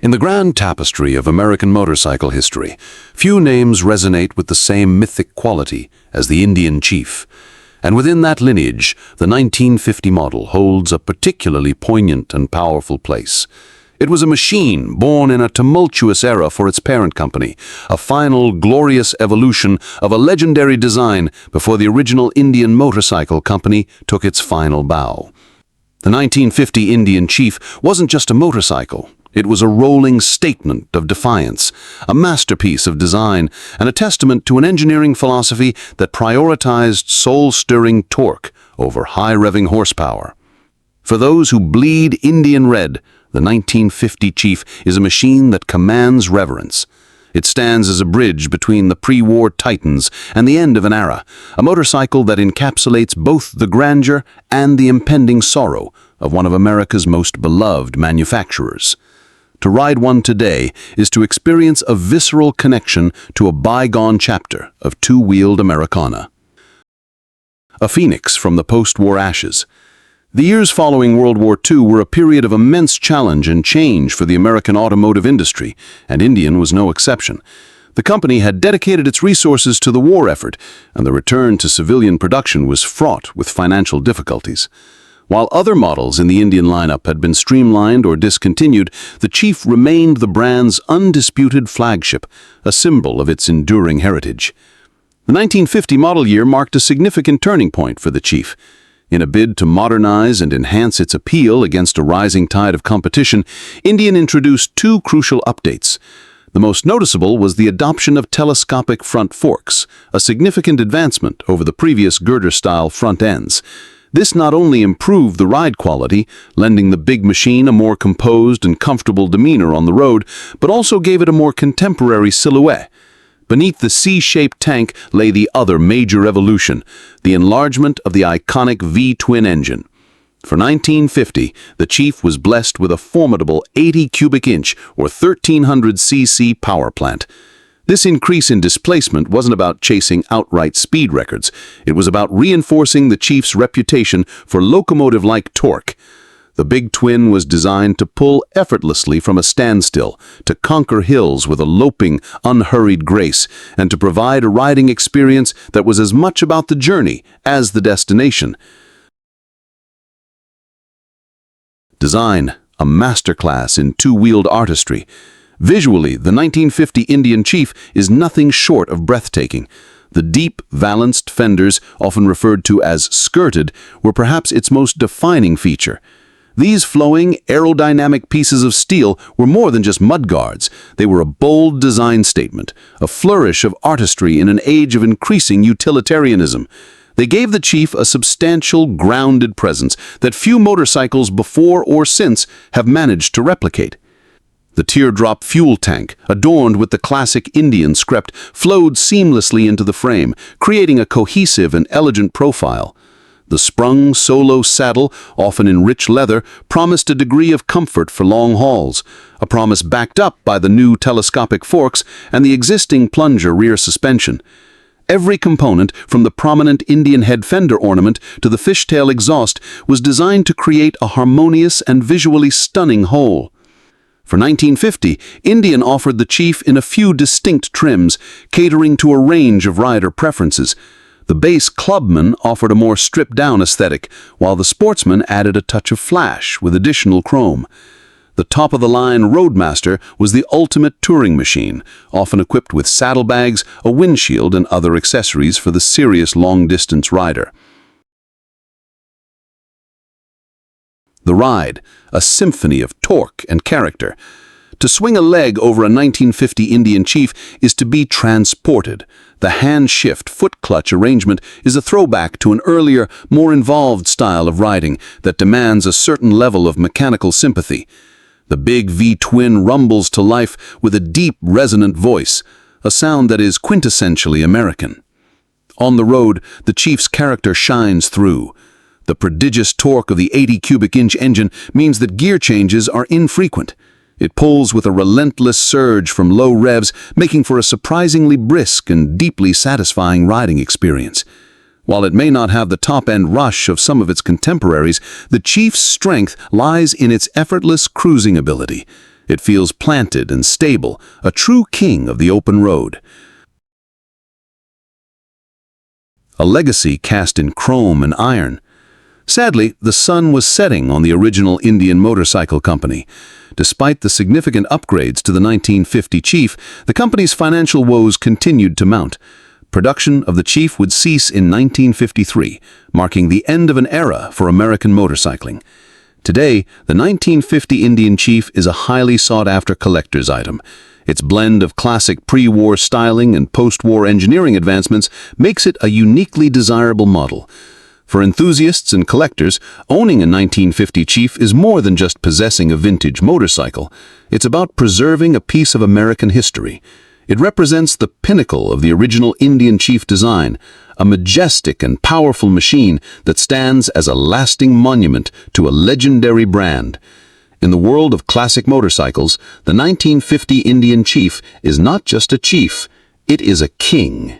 In the grand tapestry of American motorcycle history, few names resonate with the same mythic quality as the Indian Chief. And within that lineage, the 1950 model holds a particularly poignant and powerful place. It was a machine born in a tumultuous era for its parent company, a final, glorious evolution of a legendary design before the original Indian Motorcycle Company took its final bow. The 1950 Indian Chief wasn't just a motorcycle. It was a rolling statement of defiance, a masterpiece of design, and a testament to an engineering philosophy that prioritized soul-stirring torque over high-revving horsepower. For those who bleed Indian red, the 1950 Chief is a machine that commands reverence. It stands as a bridge between the pre-war titans and the end of an era, a motorcycle that encapsulates both the grandeur and the impending sorrow of one of America's most beloved manufacturers. To ride one today is to experience a visceral connection to a bygone chapter of two-wheeled Americana. A phoenix from the post-war ashes. The years following World War II were a period of immense challenge and change for the American automotive industry, and Indian was no exception. The company had dedicated its resources to the war effort, and the return to civilian production was fraught with financial difficulties. While other models in the Indian lineup had been streamlined or discontinued, the Chief remained the brand's undisputed flagship, a symbol of its enduring heritage. The 1950 model year marked a significant turning point for the Chief. In a bid to modernize and enhance its appeal against a rising tide of competition, Indian introduced two crucial updates. The most noticeable was the adoption of telescopic front forks, a significant advancement over the previous girder-style front ends. This not only improved the ride quality, lending the big machine a more composed and comfortable demeanor on the road, but also gave it a more contemporary silhouette. Beneath the C-shaped tank lay the other major evolution, the enlargement of the iconic V-twin engine. For 1950, the Chief was blessed with a formidable 80 cubic inch or 1300 cc power plant. This increase in displacement wasn't about chasing outright speed records. It was about reinforcing the Chief's reputation for locomotive-like torque. The big twin was designed to pull effortlessly from a standstill, to conquer hills with a loping, unhurried grace, and to provide a riding experience that was as much about the journey as the destination. Design, a masterclass in two-wheeled artistry. Visually, the 1950 Indian Chief is nothing short of breathtaking. The deep, valanced fenders, often referred to as skirted, were perhaps its most defining feature. These flowing, aerodynamic pieces of steel were more than just mudguards. They were a bold design statement, a flourish of artistry in an age of increasing utilitarianism. They gave the Chief a substantial, grounded presence that few motorcycles before or since have managed to replicate. The teardrop fuel tank, adorned with the classic Indian script, flowed seamlessly into the frame, creating a cohesive and elegant profile. The sprung solo saddle, often in rich leather, promised a degree of comfort for long hauls, a promise backed up by the new telescopic forks and the existing plunger rear suspension. Every component, from the prominent Indian head fender ornament to the fishtail exhaust, was designed to create a harmonious and visually stunning whole. For 1950, Indian offered the Chief in a few distinct trims, catering to a range of rider preferences. The base Clubman offered a more stripped-down aesthetic, while the Sportsman added a touch of flash with additional chrome. The top-of-the-line Roadmaster was the ultimate touring machine, often equipped with saddlebags, a windshield, and other accessories for the serious long-distance rider. The ride, a symphony of torque and character. To swing a leg over a 1950 Indian Chief is to be transported. The hand-shift foot-clutch arrangement is a throwback to an earlier, more involved style of riding that demands a certain level of mechanical sympathy. The big V-twin rumbles to life with a deep, resonant voice, a sound that is quintessentially American. On the road, the Chief's character shines through. The prodigious torque of the 80 cubic inch engine means that gear changes are infrequent. It pulls with a relentless surge from low revs, making for a surprisingly brisk and deeply satisfying riding experience. While it may not have the top-end rush of some of its contemporaries, the Chief's strength lies in its effortless cruising ability. It feels planted and stable, a true king of the open road. A legacy cast in chrome and iron. Sadly, the sun was setting on the original Indian Motorcycle Company. Despite the significant upgrades to the 1950 Chief, the company's financial woes continued to mount. Production of the Chief would cease in 1953, marking the end of an era for American motorcycling. Today, the 1950 Indian Chief is a highly sought-after collector's item. Its blend of classic pre-war styling and post-war engineering advancements makes it a uniquely desirable model. For enthusiasts and collectors, owning a 1950 Chief is more than just possessing a vintage motorcycle. It's about preserving a piece of American history. It represents the pinnacle of the original Indian Chief design, a majestic and powerful machine that stands as a lasting monument to a legendary brand. In the world of classic motorcycles, the 1950 Indian Chief is not just a chief, it is a king.